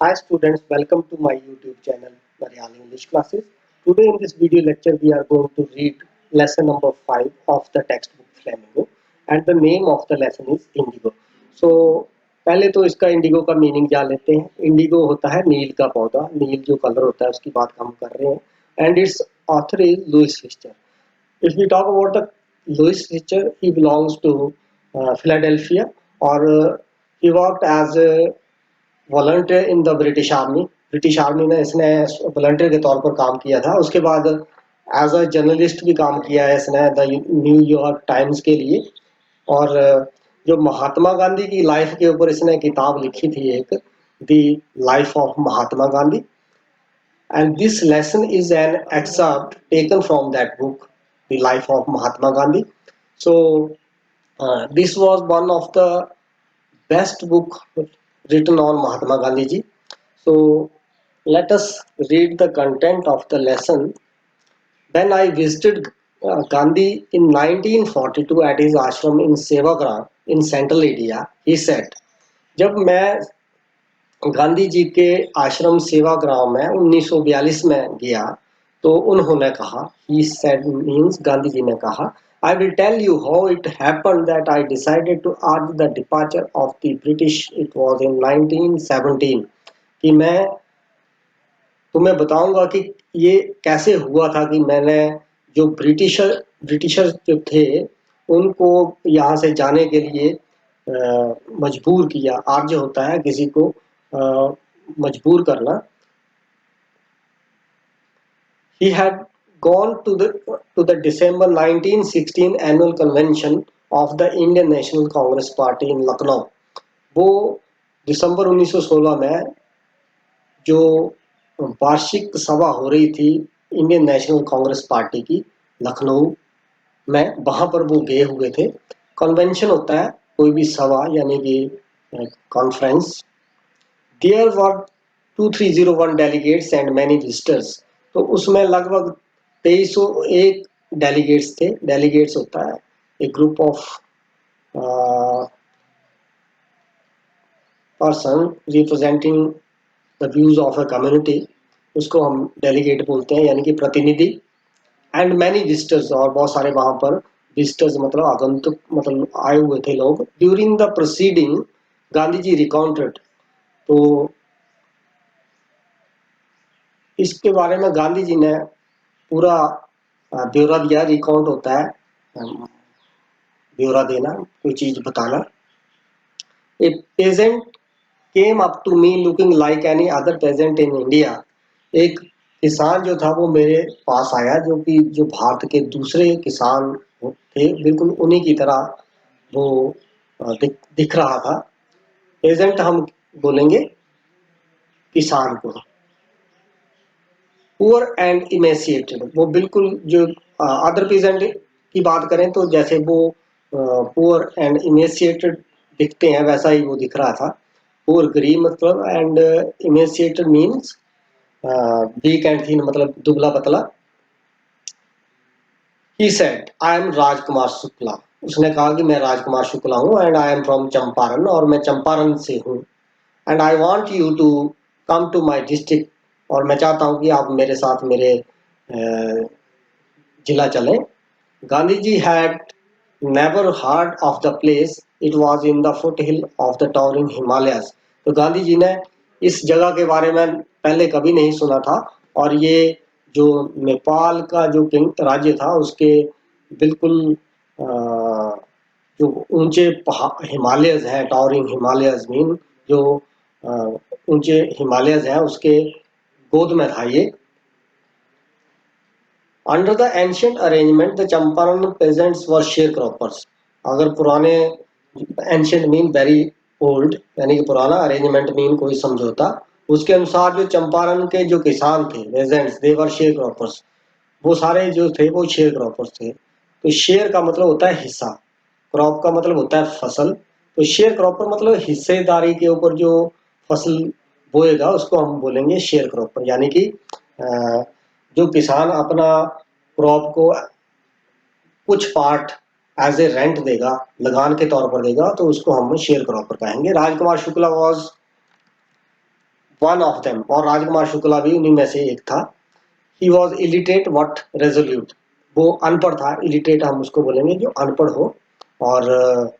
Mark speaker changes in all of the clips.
Speaker 1: Hi students, welcome to my YouTube channel Malayalam English Classes. Today in this video lecture we are going to read lesson number 5 of the textbook Flamingo and the name of the lesson is Indigo. So पहले तो इसका Indigo का meaning जान लेते हैं. Indigo होता है नील का पौधा, नील जो कलर होता है उसकी बात हम कर रहे हैं and its author is Louis Fischer. If we talk about the Louis Fischer, he belongs to Philadelphia or he worked as a volunteer in the British army. British army में इसने वॉलंटियर के तौर पर काम किया था. उसके बाद एज अ जर्नलिस्ट भी काम किया है इसने द न्यूयॉर्क टाइम्स के लिए. और जो महात्मा गांधी की लाइफ के ऊपर इसने किताब लिखी थी एक, the life of Mahatma Gandhi, and this lesson is an excerpt taken from that book, the life of Mahatma Gandhi. So this was one of the best book written on Mahatma Gandhi ji. So let us read the content of the lesson. When I visited Gandhi in 1942 at his ashram in Sevagram in Central India, he said, जब मैं गांधी जी के आश्रम सेवाग्राम में 1942 में गया तो उन्होंने कहा, he said means Gandhi ji ने कहा, I will tell you how it happened that I decided to urge the departure of the British. It was in 1917. कि मैं तुम्हें बताऊंगा कि ये कैसे हुआ था कि मैंने जो ब्रिटिशर जो थे उनको यहाँ से जाने के लिए मजबूर किया. आर्ज होता है किसी को मजबूर करना. He had gone to the December 1916 annual convention of the Indian National Congress Party in Lucknow. वो दिसंबर 1916 में जो वार्षिक सभा हो रही थी इंडियन नेशनल कांग्रेस पार्टी की लखनऊ में, वहां पर वो गए हुए थे. कन्वेंशन होता है कोई भी सभा यानी कि conference. There were 2301 delegates and many visitors. तो उसमें लगभग 2301 डेलीगेट्स थे. डेलीगेट्स होता है एक group of person representing the views of a community, उसको हम डेलीगेट बोलते हैं यानी कि प्रतिनिधि. एंड मैनी विजिटर्स, और बहुत सारे वहां पर विजिटर्स मतलब आगंतुक मतलब आए हुए थे लोग. During the proceeding Gandhi ji recounted. तो इसके बारे में गांधी जी ने पूरा ब्यौरा दिया. रिकाउंट होता है ब्यौरा देना, कोई चीज बताना. A peasant came up to me looking like any other peasant in India. एक किसान जो था वो मेरे पास आया जो कि जो भारत के दूसरे किसान थे बिल्कुल उन्हीं की तरह वो दिख रहा था. पेजेंट हम बोलेंगे किसान को. पुअर एंड इमेसिएटेड, वो बिल्कुल जो अदर पेजेंट की बात करें तो जैसे वो पुअर एंड इमेसिएटेड दिखते हैं वैसा ही वो दिख रहा था. पुअर गरीब मतलब, and emaciated means weak and thin मतलब दुबला पतला. He said I am Rajkumar Shukla. उसने कहा कि मैं राजकुमार शुक्ला हूँ. And I am from Champaran, और मैं चंपारण से हूँ. And I want you to come to my district, और मैं चाहता हूँ कि आप मेरे साथ मेरे जिला चलें. Gandhi ji had never heard of the place. It was in the foot hill of the towering Himalayas. तो गांधी जी ने इस जगह के बारे में पहले कभी नहीं सुना था, और ये जो नेपाल का जो राज्य था उसके बिल्कुल जो ऊंचे हिमालयस हैं, टॉवरिंग हिमालयस मीन जो ऊंचे हिमालयस हैं उसके गोद में था ये. Under the ancient arrangement the Champaran pageants were share croppers. अगर पुराने एंशियंट मीन वेरी ओल्ड यानी कि पुराना, अरेंजमेंट मीन कोई समझौता, उसके अनुसार जो चंपारण के जो किसान थे पेजेंट्स दे वर शेयर क्रॉपर्स. वो सारे जो थे वो शेयर क्रॉपर्स थे. तो शेयर का मतलब होता है हिस्सा, क्रॉप का मतलब होता है फसल. तो शेयर क्रॉपर मतलब हिस्सेदारी के ऊपर जो फसल बोएगा उसको हम बोलेंगे शेयर क्रॉपर. यानी कि जो किसान अपना क्रॉप को कुछ पार्ट एज ए रेंट देगा, लगान के तौर पर देगा, तो उसको हम शेयर क्रॉपर कहेंगे. Rajkumar Shukla was one of them, और राजकुमार शुक्ला भी उन्हीं में से एक था। He was illiterate but resolute, वो अनपढ़ था, इलिटरेट हम उसको बोलेंगे जो अनपढ़ हो, और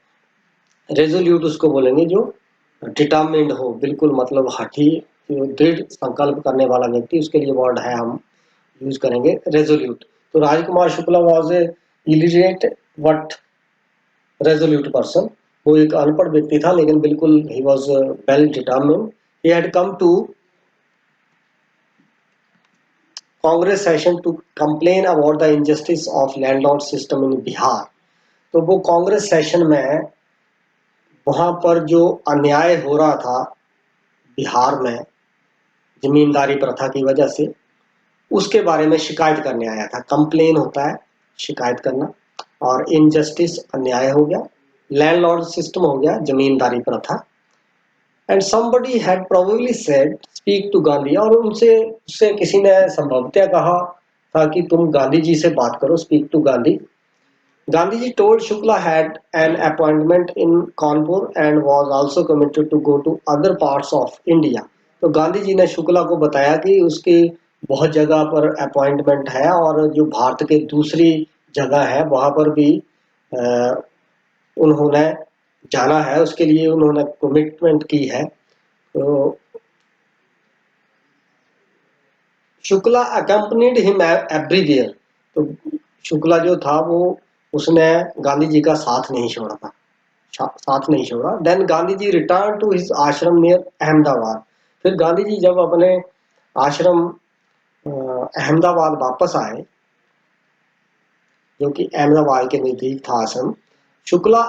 Speaker 1: रेजोल्यूट उसको बोलेंगे जो डिटर्मिन्ड हो, बिल्कुल मतलब हठी, दृढ़ संकल्प करने वाला व्यक्ति, उसके लिए वर्ड है हम यूज करेंगे रेजोल्यूट। तो Rajkumar Shukla was a illiterate but resolute person, वो एक अनपढ़ व्यक्ति था लेकिन बिल्कुल he was well determined. He had come to Congress session to complain about the injustice of landlord system in Bihar. तो वो कांग्रेस सेशन में वहां पर जो अन्याय हो रहा था बिहार में जमींदारी प्रथा की वजह से, उसके बारे में शिकायत करने आया था। कंप्लेन होता है शिकायत करना, और इनजस्टिस अन्याय हो गया, लैंडलॉर्ड सिस्टम हो गया जमींदारी प्रथा। And somebody had probably said speak to Gandhi, और उनसे उससे किसी ने संभवतः कहा था कि तुम गांधी जी से बात करो, speak to Gandhi. Gandhiji told Shukla had an appointment in Kanpur and was also committed to go to other parts of India. तो गांधी जी ने शुक्ला को बताया कि उसकी बहुत जगह पर अपॉइंटमेंट है, और जो भारत के दूसरी जगह है वहां पर भी उन्होंने जाना है, उसके लिए उन्होंने कमिटमेंट की है। तो शुक्ला अकम्पनीड हिम एवरीवेयर, तो शुक्ला जो था वो उसने गांधी जी का साथ नहीं छोड़ा था, साथ नहीं छोड़ा। Then Gandhi ji return to his ashram near Ahmedabad. फिर गांधी जी जब अपने आश्रम अहमदाबाद वापस आए, जो कि अहमदाबाद के नजदीक था आश्रम, Shukla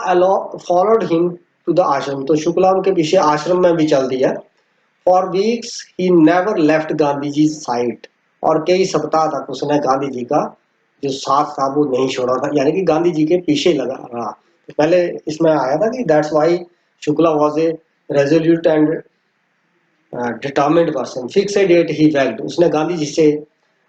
Speaker 1: followed him to the ashram, तो शुक्ला उनके पीछे आश्रम में भी चल दिया। For weeks he never left Gandhi ji side, और कई सप्ताह तक उसने गांधी जी का जो साथ था वो नहीं छोड़ा था, यानी कि गांधी जी के पीछे लगा रहा। तो पहले इसमें आया था कि that's why Shukla was a resolute and determined person, fix a date he begged, उसने गांधी जी से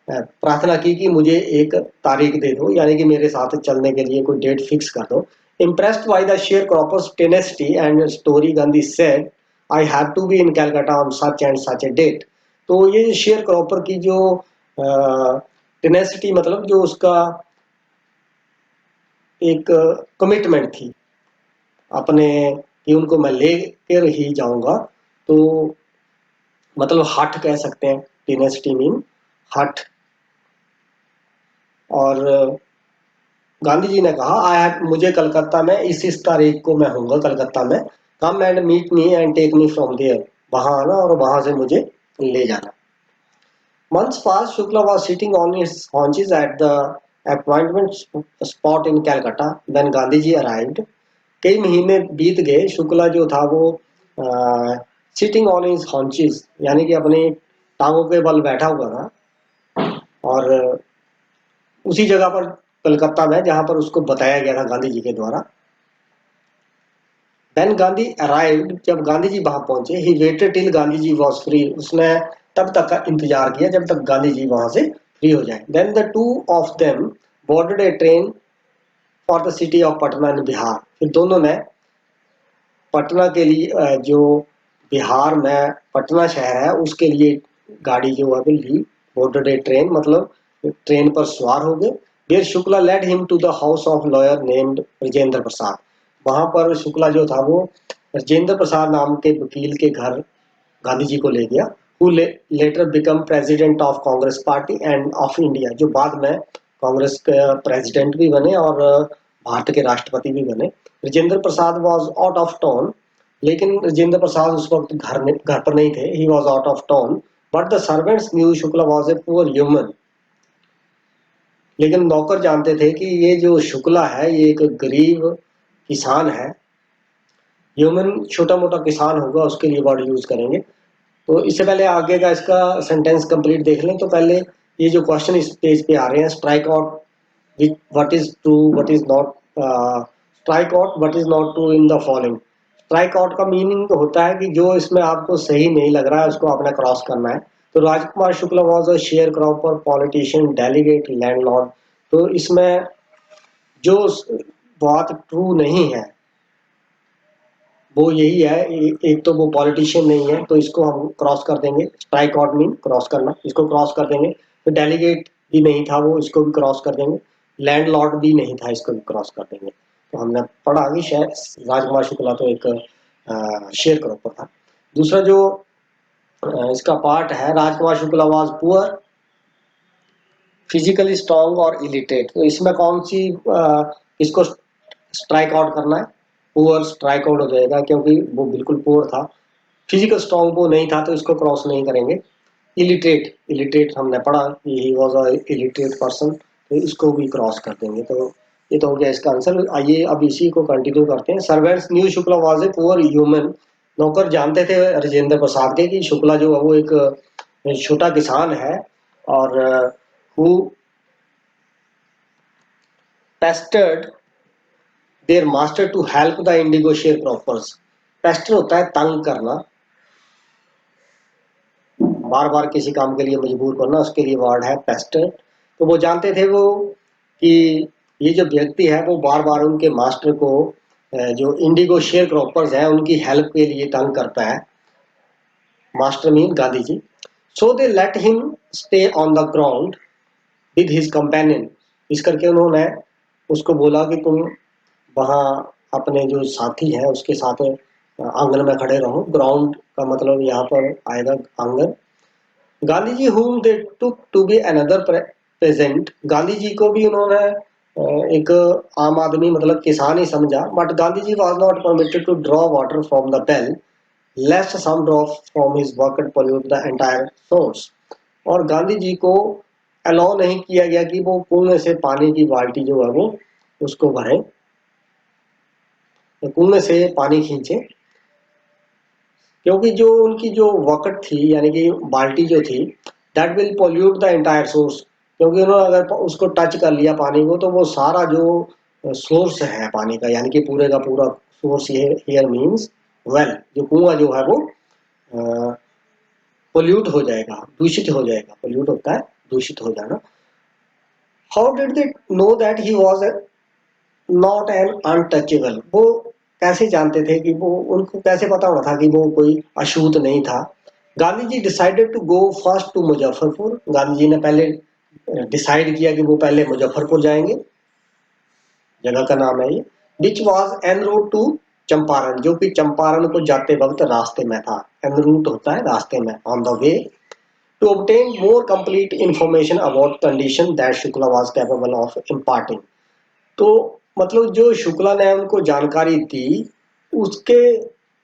Speaker 1: प्रार्थना की कि मुझे एक तारीख दे दो, यानी कि मेरे साथ चलने के लिए कोई डेट फिक्स कर दो। Impressed by the share croppers tenacity and story, Gandhi said I have to be in Calcutta on such and such a date. तो ये शेयर क्रॉपर की जो टेनेसिटी मतलब जो उसका एक कमिटमेंट थी अपने, कि उनको मैं लेकर ही जाऊंगा, तो मतलब हठ कह सकते हैं, टेनेसिटी मीन हठ। और गांधी जी ने कहा आई हैव, मुझे कलकत्ता में इस तारीख को मैं होऊंगा कलकत्ता में, come and meet me and take me from there, वहां आना और वहां से मुझे ले जाना। Months passed, Shukla was sitting on his haunches at the appointment spot in Calcutta when Gandhi ji arrived. कई महीने बीत गए, शुक्ला जो था वो सिटिंग ऑन हिज हॉन्चेस, यानी कि अपनी टांगों के बल बैठा हुआ था, और उसी जगह पर कलकत्ता में जहां पर उसको बताया गया था गांधी जी के द्वारा। When गांधी अराइव्ड, जब गांधी जी वहां पहुंचे, he waited till Gandhi ji was free, उसने तब तक का इंतजार किया जब तक गांधी जी वहां से फ्री हो जाए। Then the two of them boarded a train for the city of Patna in Bihar, फिर दोनों ने पटना के लिए जो बिहार में पटना शहर है उसके लिए गाड़ी जो है ली। बोर्डेड ए ट्रेन मतलब ट्रेन पर सवार हो गए। There Shukla led him to the house of lawyer named Rajendra Prasad, वहां पर शुक्ला जो था वो राजेंद्र प्रसाद नाम के वकील के घर गांधी जी को ले गया। Who letter become president of Congress party end of India, जो बाद में कांग्रेस के प्रेसिडेंट भी बने और भारत के राष्ट्रपति भी बने। Rajendra Prasad was out of town, लेकिन राजेंद्र प्रसाद उस वक्त घर पर नहीं थे, he was out of town, but the servants new Shukla was a poor human, लेकिन नौकर जानते थे कि ये जो शुक्ला है ये एक गरीब किसान है। ह्यूमन छोटा मोटा किसान होगा, उसके लिए वर्ड यूज करेंगे। तो इससे पहले आगे का इसका सेंटेंस कंप्लीट देख लें, तो पहले ये जो क्वेश्चन इस पेज पे आ रहे हैं, strike out what is true what is not, strike out what is not true in the following. Strike out का मीनिंग होता है कि जो इसमें आपको सही नहीं लग रहा है उसको आपने क्रॉस करना है। तो Rajkumar Shukla was a share cropper politician delegate landlord, तो इसमें जो बात ट्रू नहीं है वो यही है, एक तो वो पॉलिटिशियन नहीं है तो इसको हम क्रॉस कर देंगे, स्ट्राइक आउट मीन क्रॉस करना, इसको क्रॉस कर देंगे। तो डेलीगेट भी नहीं था वो, इसको भी क्रॉस कर देंगे। लैंडलॉर्ड भी नहीं था, इसको भी क्रॉस कर देंगे। तो हमने पढ़ा कि शायद राजकुमार शुक्ला तो एक शेयर क्रॉपर था। दूसरा जो इसका पार्ट है, Rajkumar Shukla was poor, physically strong और इलिटरेट। तो इसमें कौन सी इसको स्ट्राइक आउट करना है? पुअर स्ट्राइक आउट हो जाएगा क्योंकि वो बिल्कुल पुअर था। फिजिकल स्ट्रांग वो नहीं था तो इसको क्रॉस नहीं करेंगे। इलिटरेट, इलिटरेट हमने पढ़ा कि he was a illiterate person, तो इसको भी क्रॉस कर देंगे। तो ये तो हो गया इसका आंसर। आइए अब इसी को कंटिन्यू करते हैं। Servants new Shukla was a poor human. नौकर जानते थे राजेंद्र प्रसाद के कि शुक्ला जो है वो एक छोटा किसान है, और who pestered their master to help the indigo share croppers. Pester होता है तंग करना, बार बार किसी काम के लिए मजबूर करना, उसके लिए वर्ड है पेस्टर। तो वो जानते थे वो कि ये जो व्यक्ति है वो बार बार उनके मास्टर को, जो इंडिगो शेयर क्रॉपर्स हैं उनकी हेल्प के लिए तंग करता है। Master mean Gandhi ji. So they let him stay on the ground with his companion. इस करके उन्होंने उसको बोला कि तुम वहाँ अपने जो साथी है उसके साथ आंगन में खड़े रहो। ग्राउंड का मतलब यहाँ पर आएगा आंगन। Gandhi ji whom they took to be another peasant, Gandhi ji को भी उन्होंने एक आम आदमी मतलब किसान ही समझा। But Gandhi ji was not permitted to draw water from the well lest some drops from his bucket pollute the entire source। और गांधी जी को अलाउ नहीं किया गया कि वो कुएं से पानी की बाल्टी जो है वो उसको भरे, कुएं से पानी खींचे, क्योंकि जो उनकी जो वक़्त थी यानी कि बाल्टी जो थी, that will pollute the entire source. क्योंकि उन्होंने अगर उसको टच कर लिया पानी को तो वो सारा जो सोर्स है पानी का यानी कि पूरे का पूरा सोर्स, ये हियर मीन्स वेल, जो कुआं जो है वो पोल्यूट हो जाएगा, दूषित हो जाएगा। पोल्यूट होता है दूषित हो जाना। How did they know that he was not an untouchable. वो कैसे जानते थे कि वो, उनको कैसे पता होना था कि वो कोई अछूत नहीं था? Gandhi ji decided to go first to Muzaffarpur. Gandhi ji ने पहले डिसाइड किया कि वो पहले मुजफ्फरपुर जाएंगे, जगह का नाम है ये। Which was en route to Champaran, जो कि चंपारण को जाते वक्त रास्ते में था। एन रूट होता है रास्ते में, on the way. To obtain more complete information about condition that Shukla was capable of imparting। तो मतलब जो शुक्ला ने उनको जानकारी दी, उसके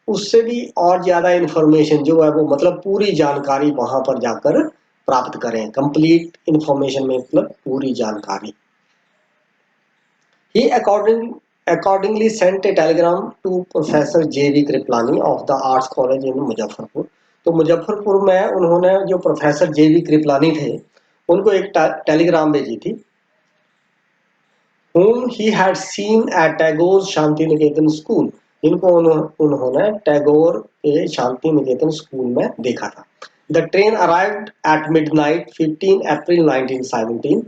Speaker 1: उससे भी और ज्यादा इंफॉर्मेशन जो है वो मतलब पूरी जानकारी वहां पर जाकर प्राप्त करें। कंप्लीट इंफॉर्मेशन में मतलब पूरी जानकारी। ही accordingly sent a telegram to Professor J.V. Kriplani of the Arts College in Muzaffarpur. तो मुजफ्फरपुर में उन्होंने जो प्रोफेसर जेवी कृपलानी थे उनको एक टेलीग्राम भेजी थी। whom he had seen at Tagore's Shanti Niketan school, इनको उन्होंने टैगोर के शांति निकेतन स्कूल में देखा था। The train arrived at midnight 15 अप्रैल 1917।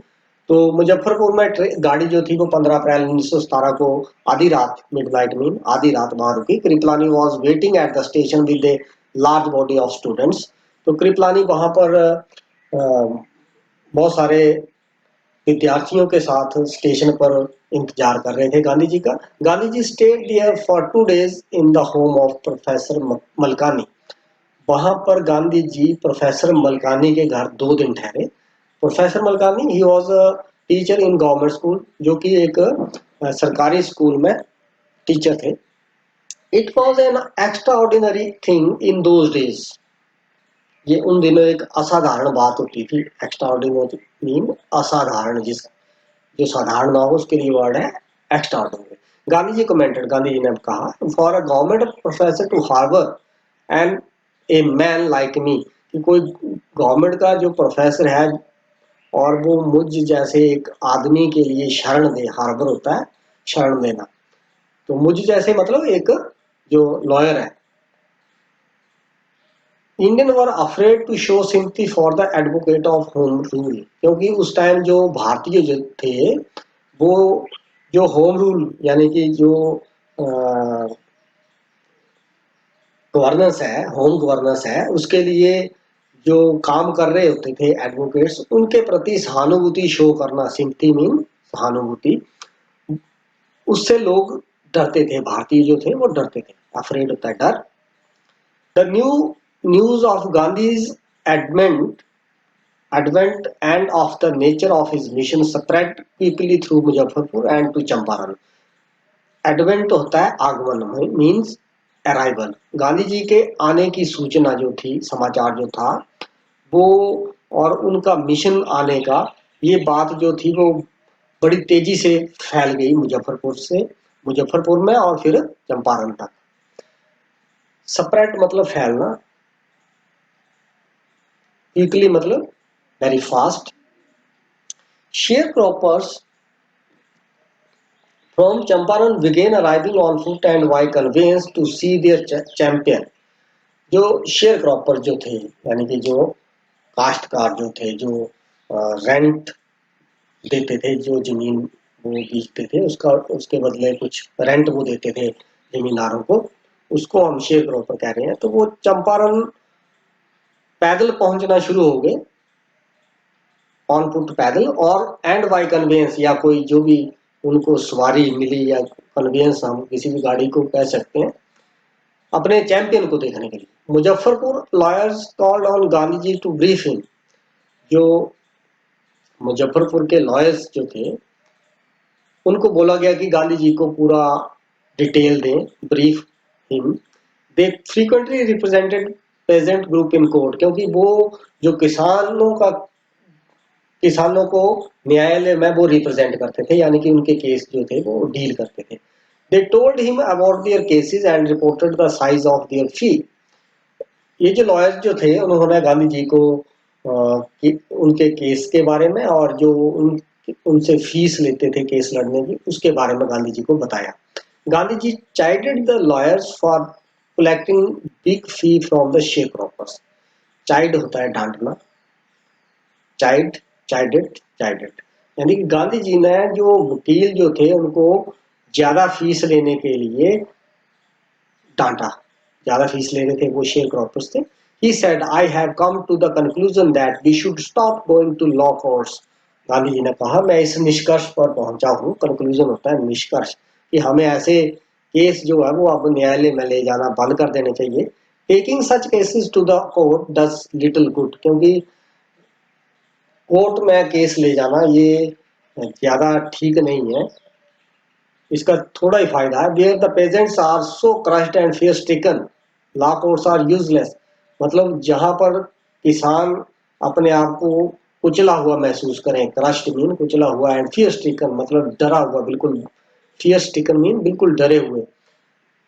Speaker 1: तो मुजफ्फरपुर में गाड़ी जो थी वो 15 अप्रैल 1917 को आधी रात, मिडनाइट मीन आधी रात वहां रुकी। Kripalani was waiting at the station with a large body of students. तो कृपलानी वहां पर बहुत सारे विद्यार्थियों के साथ स्टेशन पर इंतजार कर रहे थे गांधी जी का। Gandhi ji stayed there for 2 days in the home of professor Malkani. वहां पर गांधी जी प्रोफेसर मलकानी के घर 2 दिन ठहरे। Professor Malkani he was a teacher in government school, जो कि एक सरकारी स्कूल में टीचर थे। It was an extra ordinary thing in those days. ये उन दिनों एक असाधारण बात होती थी। एक्स्ट्रा ऑर्डिनरी मीन असाधारण, जिस जो साधारण ना हो उसके लिए वर्ड है extraordinary. Gandhi ji commented, Gandhi ji ने कहा, for a government professor to harbour and a man like me, कि कोई गवर्नमेंट का जो प्रोफेसर है और वो मुझ जैसे एक आदमी के लिए शरण दे। हार्बर होता है शरण देना, तो मुझ जैसे मतलब एक जो लॉयर है। Indian were afraid to show sympathy for the advocate of home rule, क्योंकि उस टाइम जो भारतीय जो थे वो जो होम रूल यानी कि जो गवर्नेंस है, होम गवर्नेंस है, उसके लिए जो काम कर रहे होते थे एडवोकेट्स, उनके प्रति सहानुभूति शो करना, सिंपैथी मीन सहानुभूति, उससे लोग डरते थे। भारतीय जो थे वो डरते थे, अफ्रेड होता है डर। The news of Gandhi's advent advent and of the nature of his mission spread quickly through Muzaffarpur and to Champaran. Advent होता है आगमन, मीन्स अराइवल। गांधी जी के आने की सूचना जो थी, समाचार जो था वो, और उनका मिशन आने का, ये बात जो थी वो बड़ी तेजी से फैल गई मुजफ्फरपुर में और फिर चंपारण तक। स्प्रेड मतलब फैलना, क्विकली मतलब very fast. Sharecroppers from Champaran began arriving on foot and by conveyance to see their champion. जो शेयर क्रॉपर जो थे, यानी कि जो काश्तकार जो थे, जो रेंट देते थे, जो जमीन वो बेचते थे, उसके बदले कुछ रेंट वो देते थे जमींदारों को, उसको हम शेयर क्रॉपर कह रहे हैं। तो वो चंपारण पैदल पहुंचना शुरू हो गए, ऑन फुट पैदल, और एंड बाय कन्वेंस, या कोई जो भी उनको सवारी मिली, या कन्वेंस हम किसी भी गाड़ी को कह सकते हैं, अपने चैंपियन को देखने के लिए। Muzaffarpur lawyers called on Gandhi ji to brief him. जो मुजफ्फरपुर के लॉयर्स जो थे, उनको बोला गया कि गांधी जी को पूरा डिटेल दें, brief him. They frequently represented peasant group in court, क्योंकि वो जो किसानों को न्यायालय में वो रिप्रेजेंट करते थे, यानी कि उनके केस जो थे वो डील करते थे। They told him about their cases and reported the size of their fee. ये जो लॉयर्स जो थे, उन्होंने गांधी जी को उनके केस के बारे में, और जो उनसे फीस लेते थे केस लड़ने की, उसके बारे में गांधी जी को बताया। Gandhi ji chided the lawyers for collecting big fee from the share croppers. Chide होता है डांटना, चाइडेड, यानी कि गांधी जी ने जो वकील जो थे उनको ज्यादा फीस लेने के लिए डांटा, ज्यादा फीस ले रहे थे वो शेयर क्रॉपर्स थे। He said, I have come to the conclusion that we should stop going to law courts. Gandhi ji ने कहा, मैं इस निष्कर्ष पर पहुंचा हूं, कंक्लूजन होता है निष्कर्ष, कि हमें ऐसे केस जो है वो अब न्यायालय में ले जाना बंद कर देने चाहिए। Taking such cases to the court does little good, क्योंकि कोर्ट में केस ले जाना ये ज्यादा ठीक नहीं है, इसका थोड़ा ही फायदा है। Where the peasants are so crushed and fear stricken, law courts are useless. मतलब जहां पर किसान अपने आप को कुचला हुआ महसूस करें, क्रश्ड मीन कुचला हुआ, एंड फियर स्ट्रिकन मतलब डरा हुआ, बिल्कुल, फियर स्ट्रिकन मीन बिल्कुल डरे हुए।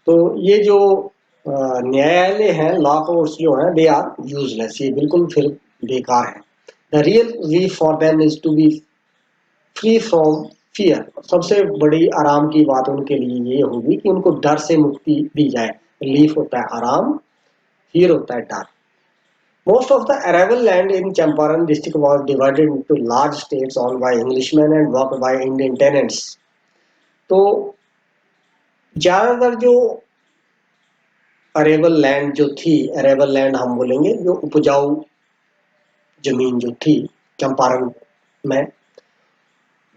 Speaker 1: तो ये जो न्यायालय है, लॉ कोर्ट्स जो है, दे आर यूजलेस, ये बिल्कुल फिर बेकार है। The real relief for them is to be free from fear. सबसे बड़ी आराम की बात उनके लिए ये होगी कि उनको डर से मुक्ति दी जाए। रिलीफ होता है आराम, फियर होता है डर। Most of the arable land in Champaran district was divided into large states owned by Englishmen and worked by Indian tenants. तो ज्यादातर जो अरेबल लैंड जो थी, अरेबल लैंड हम बोलेंगे जो उपजाऊ जमीन जो थी चंपारण में,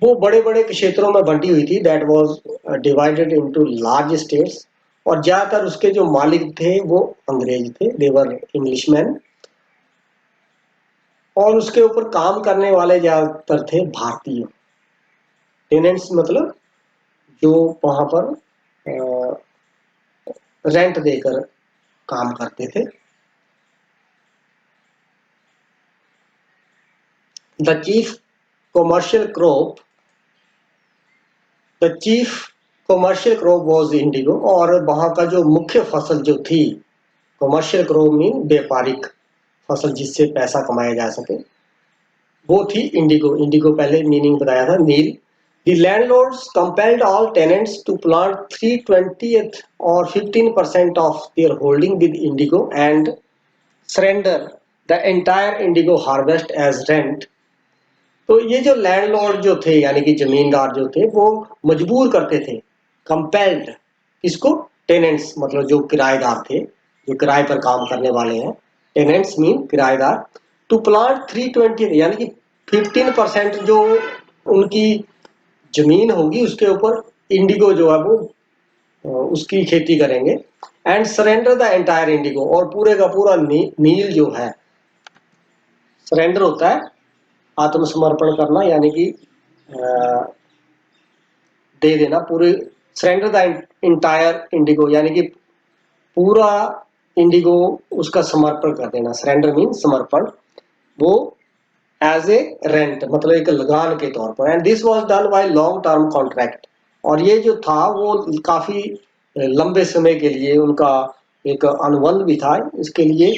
Speaker 1: वो बड़े बड़े क्षेत्रों में बंटी हुई थी। That was divided into large states, और ज्यादातर उसके जो मालिक थे वो अंग्रेज थे, देवर इंग्लिशमैन, और उसके ऊपर काम करने वाले ज्यादातर थे भारतीय। टेनेंट्स मतलब जो वहां पर रेंट देकर काम करते थे। The chief commercial crop the chief commercial crop was Indigo, और वहां का जो मुख्य फसल जो थी, कमर्शियल क्रॉप मीन व्यापारिक फसल जिससे पैसा कमाया जा सके, वो थी इंडिगो। इंडिगो पहले मीनिंग बताया था, नील। The landlords compelled all tenants to plant 3/20 or 15% of their holding with indigo and surrender the entire indigo harvest as rent. तो ये जो लैंडलॉर्ड जो थे, यानी कि जमींदार जो थे, वो मजबूर करते थे, कंपेल्ड, इसको, टेनेंट्स मतलब जो किराएदार थे, जो किराए पर काम करने वाले हैं, टेनेंट्स मीन किराएदार, टू प्लांट 320 यानी कि 15% जो उनकी जमीन होगी उसके ऊपर इंडिगो जो है वो उसकी खेती करेंगे, and surrender the entire Indigo, और पूरे का पूरा नील जो है, सरेंडर होता है आत्मसमर्पण करना, यानी कि दे देना पूरे, सरेंडर द एंटायर इंडिगो यानी कि पूरा इंडिगो उसका समर्पण कर देना, सरेंडर मीन समर्पण, वो एज ए रेंट मतलब एक लगान के तौर पर, and this was done by long term contract, और ये जो था वो काफी लंबे समय के लिए उनका एक अनुबंध भी था, इसके लिए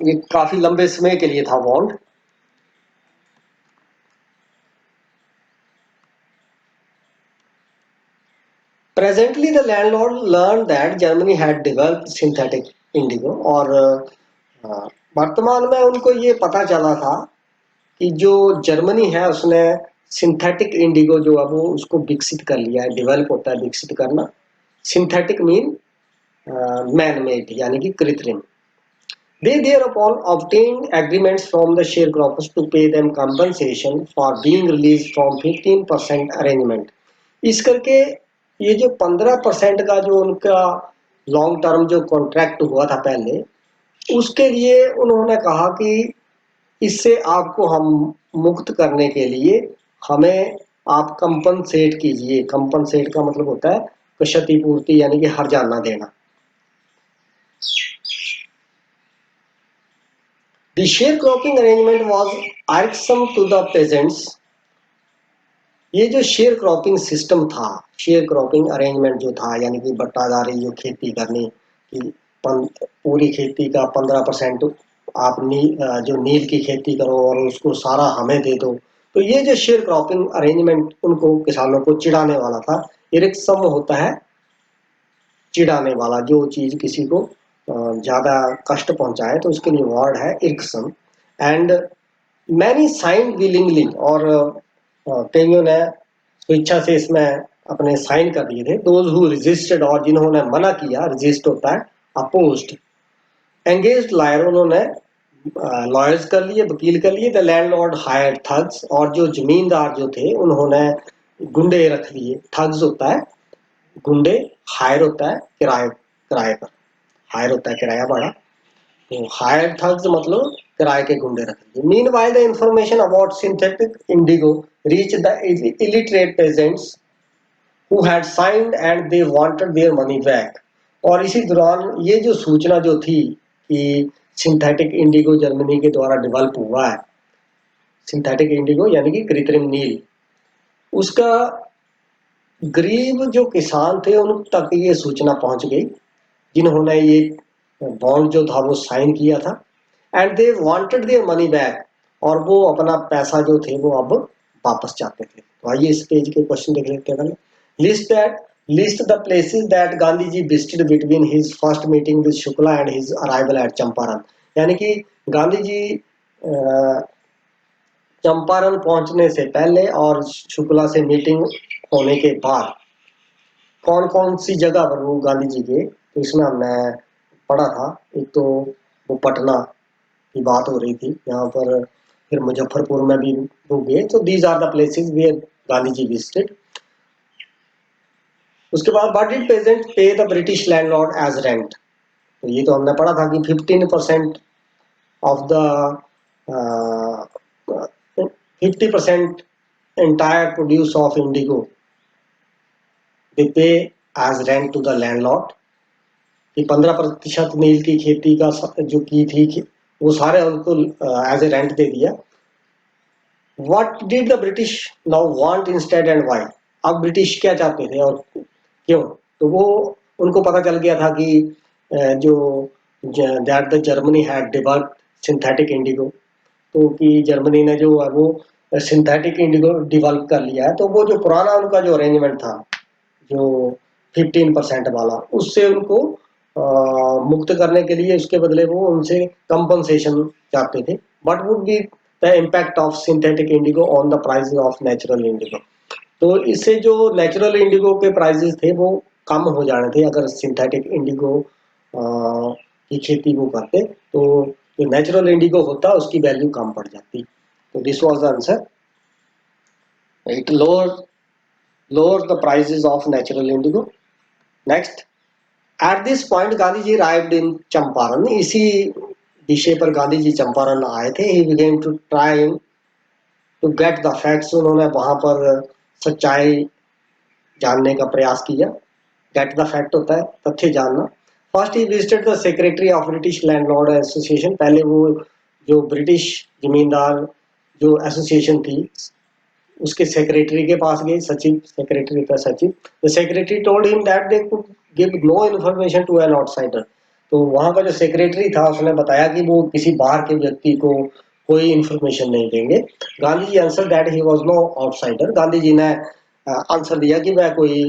Speaker 1: ये काफी लंबे समय के लिए था bond. Presently, the landlord learned that Germany had developed synthetic indigo, और वर्तमान में उनको ये पता चला था कि जो जर्मनी है उसने सिंथेटिक इंडिगो जो है वो उसको विकसित कर लिया है, डेवलप होता है विकसित करना, सिंथेटिक मीन मैन मेड यानी कि कृत्रिम। They thereupon obtained agreements from the sharecroppers to pay them compensation for being released from 15% arrangement। इस करके ये जो 15% का जो उनका लॉन्ग टर्म जो कॉन्ट्रैक्ट हुआ था पहले, उसके लिए उन्होंने कहा कि इससे आपको हम मुक्त करने के लिए हमें आप कंपनसेट कीजिए। कंपनसेट का मतलब होता है क्षतिपूर्ति यानी कि हर्जाना देना। The sharecropping arrangement was irksome to the peasants। ये जो शेयर क्रॉपिंग सिस्टम था, शेयर क्रॉपिंग अरेंजमेंट जो था यानी कि बट्टादारी जो खेती करने की, पूरी खेती का 15% आप जो नील की खेती करो और उसको सारा हमें दे दो, तो ये जो शेयर क्रॉपिंग अरेंजमेंट उनको किसानों को चिढ़ाने वाला था। इरिक्सम होता है चिढ़ाने वाला, जो चीज किसी को ज्यादा कष्ट पहुंचाए तो उसके लिए वर्ड है इरिक्सम। एंड मैनी साइन विलिंगली, और कईयों ने स्वेच्छा से इसमें अपने साइन कर दिए थे। दोज हु रेजिस्टेड, और जिन्होंने मना किया, रेजिस्ट होता है अपोज्ड। एंगेज्ड लॉयर, उन्होंने लॉयर्स कर लिए, वकील कर लिए। द लैंडलॉर्ड हायर्ड थग्स, और जो जमींदार जो थे उन्होंने गुंडे रख लिए। थग्स होता है गुंडे, हायर होता है किराए, किराए पर, हायर होता है किराया भाड़ा, तो हायर थग्स मतलब किराए के गुंडे रख लिए। Meanwhile the information about synthetic Indigo reach the illiterate pageants who had signed and they wanted their money back. और इसी दौरान ये जो सूचना जो थी कि सिंथेटिक इंडिगो जर्मनी के द्वारा डेवलप हुआ है, सिंथेटिक इंडिगो यानी कि कृत्रिम नील, उसका गरीब जो किसान थे उन तक ये सूचना पहुंच गई जिन्होंने ये बॉन्ड जो था वो साइन किया था। And they wanted their money back, और वो अपना पैसा जो थे वो अब वापस चाहते थे। तो आइए इस पेज के क्वेश्चन देख लेते हैं पहले। List the places that Gandhi ji visited between his first meeting with Shukla and his arrival at Champaran. यानी कि गांधी जी चंपारण पहुंचने से पहले और शुक्ला से मीटिंग होने के बाद कौन कौन सी जगह पर वो गांधी जी के, तो इसमें हमने पढ़ा था। एक तो वो पटना की बात हो रही थी यहाँ पर, फिर मुजफ्फरपुर में भी वो गए। तो these are the places where Gandhi ji visited. उसके बाद what did peasant pay the British landlord as rent, तो ये तो हमने पढ़ा था कि 15% of the 50% entire produce of indigo they pay as rent to the landlord। कि 15% नील की खेती का जो की थी वो सारे उनको एज ए रेंट दे दिया। What did the British now want instead and why, अब ब्रिटिश क्या चाहते थे और क्यों, तो वो उनको पता चल गया था कि जो that the Germany had developed synthetic Indigo, तो कि जर्मनी ने जो है वो सिंथेटिक इंडिगो डेवलप कर लिया है। तो वो जो पुराना उनका जो अरेंजमेंट था जो 15% वाला, उससे उनको मुक्त करने के लिए उसके बदले वो उनसे कंपनसेशन चाहते थे। What would be the impact of synthetic Indigo on the price of natural Indigo, तो इससे जो नेचुरल इंडिगो के प्राइसेस थे वो कम हो जाने थे अगर सिंथेटिक इंडिगो की खेती वो करते, तो जो नेचुरल इंडिगो होता है उसकी वैल्यू कम पड़ जाती। तो this was the answer. It lower the prices of natural indigo. Next, at this point Gandhi ji arrived in Champaran. इसी विषय पर गांधी जी चंपारण आए थे। He began to try to get the facts. उन्होंने वहां पर सच्चाई जानने का प्रयास किया। गेट द फैक्ट होता है तथ्य जानना। First he visited the secretary of British landlord association. पहले वो जो ब्रिटिश जमींदार जो एसोसिएशन थी उसके सेक्रेटरी के पास गए, सचिव, सेक्रेटरी का सचिव। The secretary told him that they could give no information to an outsider. तो वहां का जो सेक्रेटरी था उसने बताया कि वो किसी बाहर के व्यक्ति को कोई इन्फॉर्मेशन नहीं देंगे। Gandhi ji answer that he was no outsider. Gandhi ji ने आंसर दिया कि वह कोई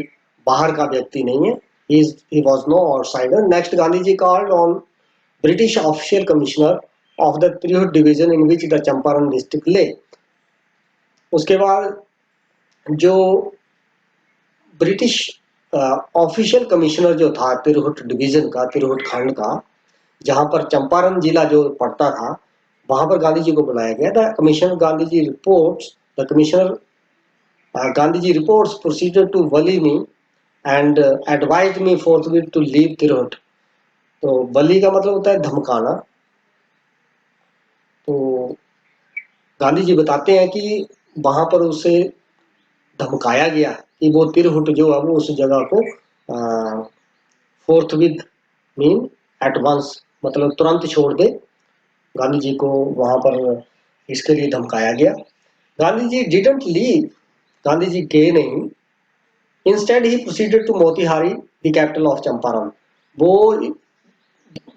Speaker 1: बाहर का व्यक्ति नहीं है। He was no outsider. Next, Gandhi ji called on British official commissioner of the Tirhut division in which the Champaran district lay. उसके बाद जो ब्रिटिश ऑफिशियल कमिश्नर जो था तिरहुत डिवीजन का, तिरहुत खंड का, जहां पर चंपारण जिला जो पड़ता था, वहां पर गांधी जी को बुलाया गया था। Commissioner Gandhi ji reports the commissioner Gandhi ji reports proceeded to bully me and advise me forthwith to leave Tirhut. तो वली का मतलब होता है धमकाना। तो गांधी जी बताते हैं कि वहां पर उसे धमकाया गया कि वो तिरहुट जो है वो उस जगह को forthwith mean at once, मतलब तुरंत छोड़ दे। गांधी जी को वहां पर इसके लिए धमकाया गया। Gandhi ji didn't leave. गांधी जी गए नहीं। Instead he proceeded to Motihari the capital of Champaran. वो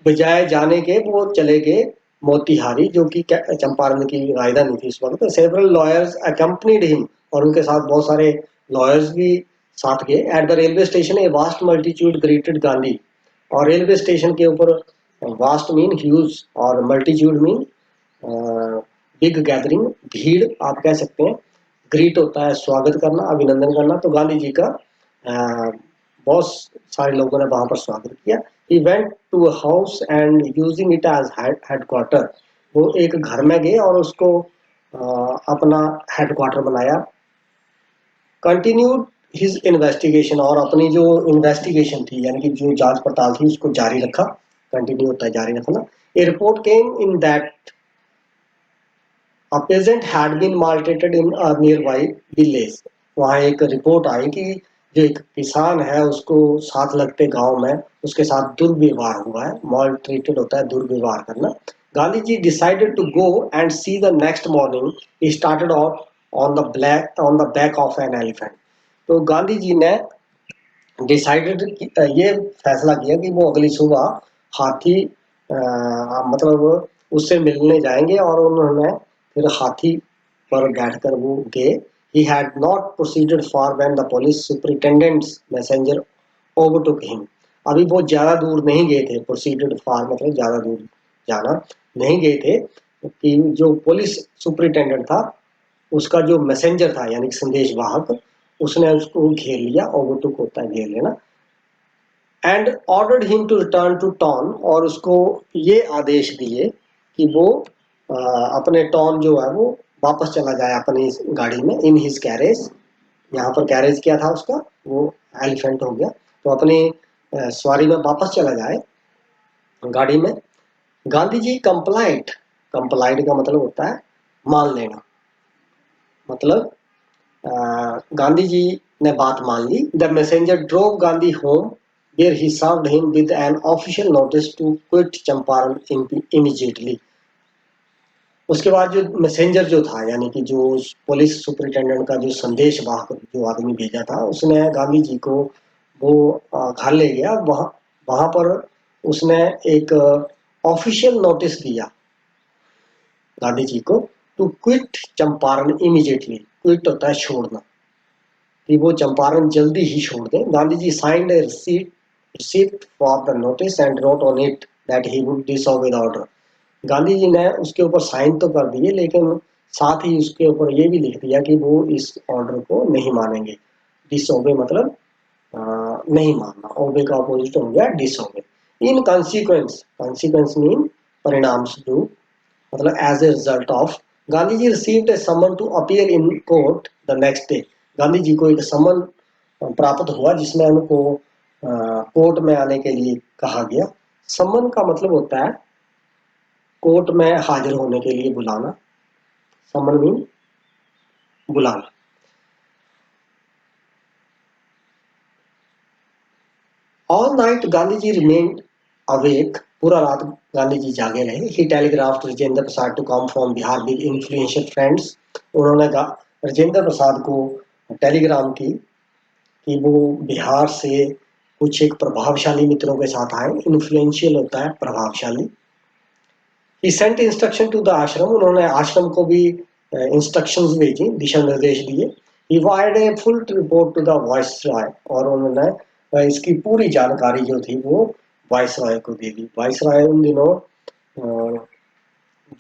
Speaker 1: बजाय जाने के वो चले गए मोतिहारी, जो कि चंपारण की राजधानी थी उस वक्त। Several lawyers accompanied him. और उनके साथ बहुत सारे लॉयर्स भी साथ गए। At the railway station a vast multitude greeted Gandhi. और रेलवे स्टेशन के ऊपर वास्ट मीन ह्यूज और मल्टीट्यूड मीन बिग गैदरिंग, भीड़ आप कह सकते हैं। ग्रीट होता है स्वागत करना, अभिनंदन करना। तो गांधी जी का बहुत सारे लोगों ने वहां पर स्वागत किया। He went to a house and using it as headquarter. वो एक घर में गए और उसको अपना हेडक्वार्टर बनाया। Continued his investigation. और अपनी जो इन्वेस्टिगेशन थी यानी कि जो जांच पड़ताल थी उसको जारी रखा। कंटिन्यू होता है जारी रखना। A report came in that a peasant had been maltreated in a nearby village। वहाँ एक रिपोर्ट आई कि जो एक किसान है उसको साथ लगते गांव में उसके साथ दुर्व्यवहार हुआ है। maltreated होता है दुर्व्यवहार करना। Gandhi ji decided to go and see the next morning। he started off on the back of an elephant। तो गांधी जी ने डिसाइडेड ये फैसला किया कि वो अगली सुबह हाथी मतलब उससे मिलने जाएंगे। और उन्होंने फिर हाथी पर बैठकर वो गए। He had not proceeded far when the police superintendent's messenger overtook him. अभी वो ज्यादा दूर नहीं गए थे। प्रोसीडेड फॉर मतलब ज्यादा दूर जाना नहीं गए थे कि जो पुलिस सुपरिटेंडेंट था उसका जो मैसेंजर था यानी संदेश वाहक, उसने उसको घेर लिया। ओवरटुक होता है घेर लेना। And ordered him to return to town. और उसको ये आदेश दिए कि वो अपने टाउन जो है वो वापस चला जाए अपनी इस गाड़ी में। इन हिज कैरेज, यहाँ पर कैरेज क्या था उसका, वो एलिफेंट हो गया। तो अपनी सवारी में वापस चला जाए गाड़ी में। गांधी जी कंप्लाइड। कंप्लाइड का मतलब होता है मान लेना। मतलब गांधी जी ने बात मान ली। The messenger drove Gandhi home where he served him with an official notice to quit Champaran immediately। उसके बाद जो मैसेंजर जो था यानी कि जो पुलिस सुपरिटेंडेंट का जो संदेश वाहक जो आदमी भेजा था उसने गांधी जी को वो घर ले गया। वहां वहां पर उसने एक ऑफिशियल नोटिस दिया गांधी जी को to quit Champaran immediately. Quit होता है छोड़ना, कि वो चंपारण जल्दी ही छोड़ दें। Gandhi ji signed a receipt for the notice and wrote on it that he would disobey the order. Gandhi ji ने उसके ऊपर साइन तो कर दिए लेकिन साथ ही उसके ऊपर ये भी लिख दिया कि वो इस ऑर्डर को नहीं मानेंगे। डिसओबे मतलब नहीं मानना। ओबे का अपोजिट हो गया डिसओबे। इन consequence मीन परिणाम स्वरूप, मतलब as a result of, Gandhi ji received a summon to appear in court the next day. Gandhi ji को एक समन प्राप्त हुआ जिसमें उनको कोर्ट में आने के लिए कहा गया। समन का मतलब होता है कोर्ट में हाजिर होने के लिए बुलाना। समन मीन बुलाना। All night Gandhi ji remained awake, पूरा रात गांधी जी जागे रहे। He telegraphed Rajendra Prasad to come from Bihar with influential friends. उन्होंने राजेंद्र प्रसाद को टेलीग्राम की कि वो बिहार से कुछ एक प्रभावशाली मित्रों के साथ आए। इन्फ्लुएंशियल होता है प्रभावशाली। ही सेंट इंस्ट्रक्शन टू द आश्रम, उन्होंने आश्रम को भी इंस्ट्रक्शंस भेजी, दिशा निर्देश दिए। He wired a full report to the viceroy, और उन्होंने इसकी पूरी जानकारी जो थी वो वाइसरॉय को दे दी। वाइसरॉय उन दिनों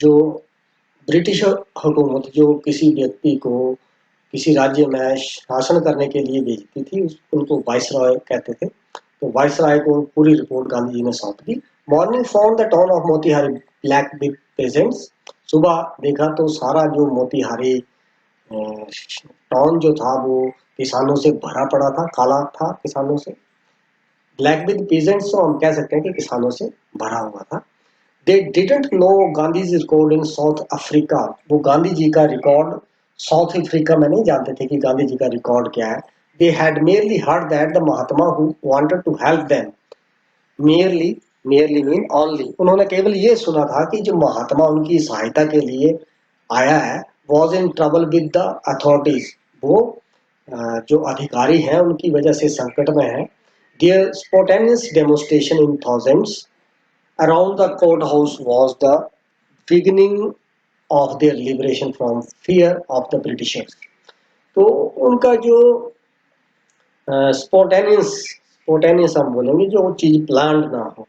Speaker 1: जो ब्रिटिश हुकूमत जो किसी व्यक्ति को किसी राज्य में शासन करने के लिए भेजती थी उनको वाइसरॉय कहते थे। तो वाइसरॉय को पूरी रिपोर्ट गांधी जी ने सौंप दी। Morning found the town of Motihari black with peasants. सुबह देखा तो सारा जो मोतिहारी टाउन जो था वो किसानों से भरा पड़ा था, काला था किसानों से। ब्लैक विद पेजेंट्स तो हम कह सकते हैं कि किसानों से भरा हुआ था। They didn't know Gandhi's record in South Africa. वो गांधी जी का रिकॉर्ड साउथ अफ्रीका में नहीं जानते थे कि गांधी जी का रिकॉर्ड क्या है। They had merely heard that the Mahatma who wanted to help them, merely merely mean only, उन्होंने केवल ये सुना था कि जो महात्मा उनकी सहायता के लिए आया है was in trouble with the authorities, वो जो अधिकारी हैं उनकी वजह से संकट में है। Their spontaneous demonstration in thousands around the courthouse was the beginning of their liberation from fear of the Britishers। तो उनका जो स्पॉन्टेनियस हम बोलेंगे, जो चीज प्लान ना हो,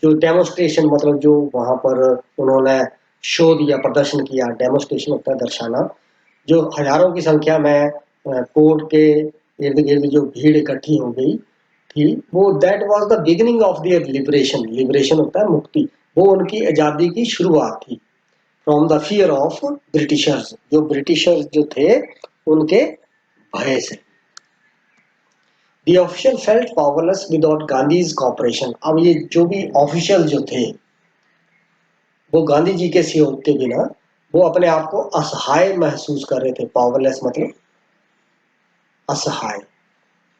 Speaker 1: जो डेमोस्ट्रेशन मतलब जो वहां पर उन्होंने शो दिया, प्रदर्शन किया। डेमोस्ट्रेशन होता है दर्शाना। जो हजारों की संख्या में कोर्ट के इर्द गिर्द जो भीड़ इकट्ठी हो गई थी, वो that was the beginning of their liberation. Liberation होता है मुक्ति। वो उनकी आजादी की शुरुआत थी from the fear of Britishers, जो ब्रिटिशर्स जो थे उनके भय से। The official felt powerless without Gandhi's cooperation। अब ये जो भी ऑफिशियल जो थे वो गांधी जी के सहयोग के बिना वो अपने आप को असहाय महसूस कर रहे थे। पावरलेस मतलब असहाय,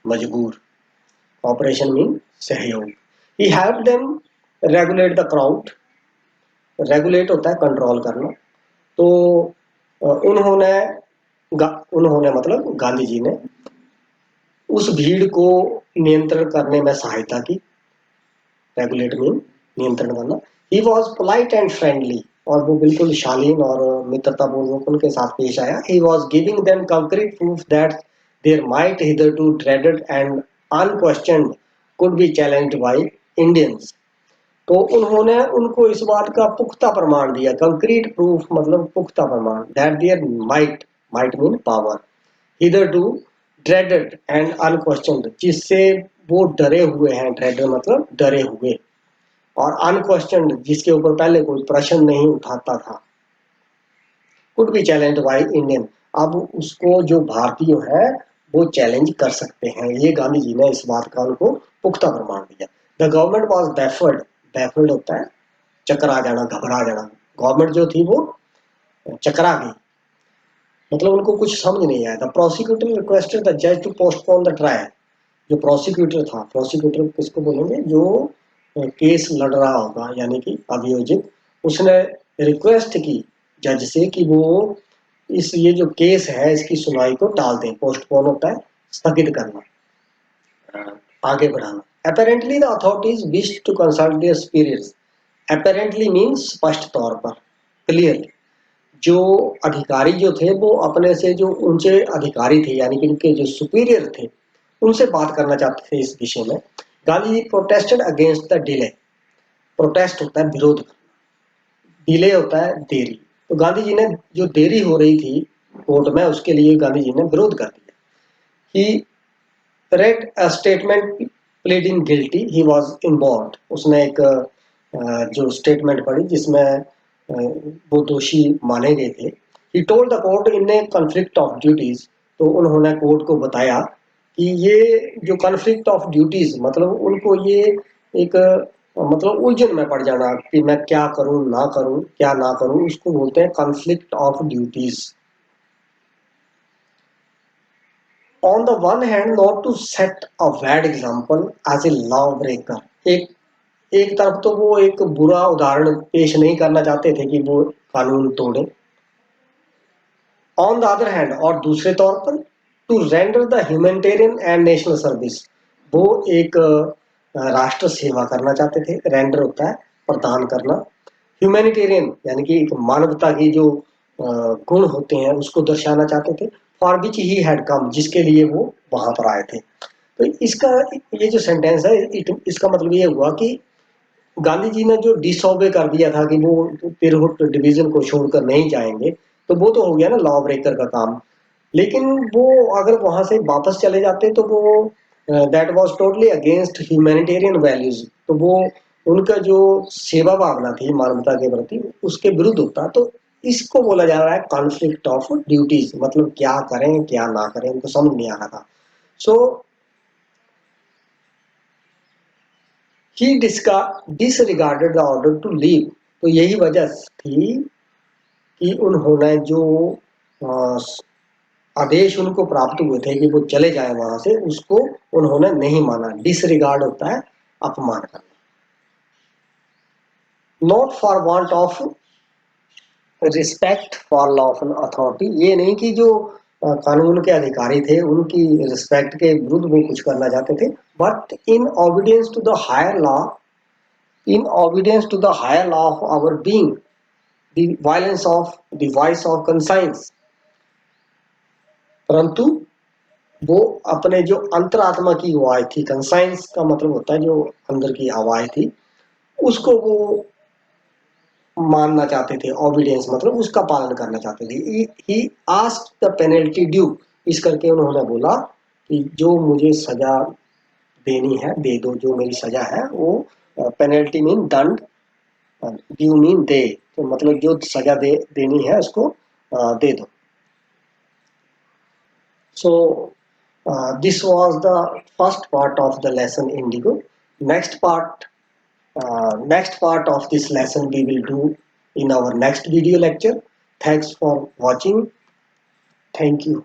Speaker 1: मजबूर। कॉपरेशन मीन सहयोग। He helped them regulate the crowd। Regulate होता है कंट्रोल करना। तो उन्होंने उन्होंने मतलब गांधी जी ने उस भीड़ को नियंत्रण करने में सहायता की। रेगुलेट मीन नियंत्रण करना। He was polite and friendly, और वो बिल्कुल शालीन और मित्रतापूर्वक उनके साथ पेश आया। He was giving them concrete proof that their might hitherto dreaded and unquestioned could be challenged by Indians. तो उन्होंने उनको इस बात का पुख्ता प्रमाण दिया। कंक्रीट प्रूफ मतलब पुख्ता प्रमाण। That their might, might mean power, hitherto dreaded and unquestioned, जिससे वो डरे हुए हैं। ड्रेडेड मतलब डरे हुए, और अनक्वेश्चनड जिसके ऊपर पहले कोई प्रश्न नहीं उठाता था। Could be challenge by Indian, अब उसको जो भारतीय है वो चैलेंज कर सकते हैं। ये गांधी जी ने इस बात का उनको पुख्ता प्रमाण दिया। The government was baffled. Baffled होता है चकरा जाना, घबरा जाना। गवर्नमेंट जो थी वो चकरा गई, मतलब उनको कुछ समझ नहीं आया। द प्रोसिक्यूटर रिक्वेस्टेड द जज टू पोस्टपोन द ट्रायल। जो प्रोसिक्यूटर था, प्रोसिक्यूटर किसको बोलेंगे, जो केस लड़ रहा होगा यानी कि अभियोजक, उसने रिक्वेस्ट की जज से कि वो इस ये जो केस है इसकी सुनवाई को टाल दें। पोस्टपोन होता है स्थगित करना, आगे बढ़ाना। Apparently the authorities wish to consult their superiors. Apparently means स्पष्ट तौर पर, क्लियरली। जो अधिकारी जो थे वो अपने से जो ऊंचे अधिकारी थे यानी कि उनके जो सुपीरियर थे उनसे बात करना चाहते थे इस विषय में। Gandhi ji protested against the delay. Protest होता है विरोध करना, डिले होता है देरी। तो गांधी जी ने जो देरी हो रही थी कोर्ट में उसके लिए गांधी जी ने विरोध कर दिया। He read a statement pleading guilty, he was involved. उसने एक जो स्टेटमेंट पढ़ी जिसमें वो दोषी माने गए थे. He told the court in a conflict of duties, तो उन्होंने कोर्ट को बताया कि ये जो conflict of duties मतलब उनको ये एक मतलब उलझन में पड़ जाना कि मैं क्या करूं ना करूं क्या ना करूं, उसको बोलते हैं conflict of duties. On the one hand, not to set a bad example as a lawbreaker. एक एक तरफ तो वो एक बुरा उदाहरण पेश नहीं करना चाहते थे कि वो कानून तोड़े. ऑन द अदर हैंड, और दूसरे तौर पर, to render the humanitarian and national service, वो एक राष्ट्र सेवा करना चाहते थे. रेंडर होता है प्रदान करना. ह्यूमैनिटेरियन यानी कि एक मानवता की जो गुण होते हैं उसको दर्शाना चाहते थे. फॉर विच ही हैड कम, जिसके लिए वो वहां पर आए थे. तो इसका ये जो सेंटेंस है इसका मतलब ये हुआ कि गांधी जी ने जो डिसऑबे कर दिया था कि वो तिरहुत डिवीजन को छोड़कर नहीं जाएंगे, तो वो तो हो गया ना लॉ ब्रेकर का काम. लेकिन वो अगर वहां से वापस चले जाते तो वो that was totally against humanitarian values. तो वो उनका जो सेवा भावना थी मानवता के प्रति उसके विरुद्ध होता. तो इसको बोला जा रहा है कॉन्फ्लिक्ट ऑफ ड्यूटीज. मतलब क्या करें क्या ना करें उनको समझ नहीं आ रहा था. सो ही disregarded the order to leave. तो यही वजह थी कि उन्होंने जो अ, आदेश उनको प्राप्त हुए थे कि वो चले जाएं वहां से, उसको उन्होंने नहीं माना. डिसरिगार्ड होता है अपमान करना. Not for want of respect for lawful authority, ये नहीं कि जो कानून के अधिकारी थे उनकी रिस्पेक्ट के विरुद्ध वो कुछ करना चाहते थे, but in obedience to the higher law, in obedience to the higher law of our being, the violence of the voice of conscience. परंतु वो अपने जो अंतरात्मा की आवाज थी, कंसाइंस का मतलब होता है जो अंदर की आवाज थी, उसको वो मानना चाहते थे. ऑबिडियंस मतलब उसका पालन करना चाहते थे. He asked the penalty due, इस करके उन्होंने बोला कि जो मुझे सजा देनी है दे दो, जो मेरी सजा है वो पेनल्टी मीन दंड, ड्यू मीन दे, तो मतलब जो सजा देनी है उसको दे दो. So this was the first part of the lesson indigo. Next part, next part of this lesson we will do in our next video lecture. Thanks for watching. Thank you.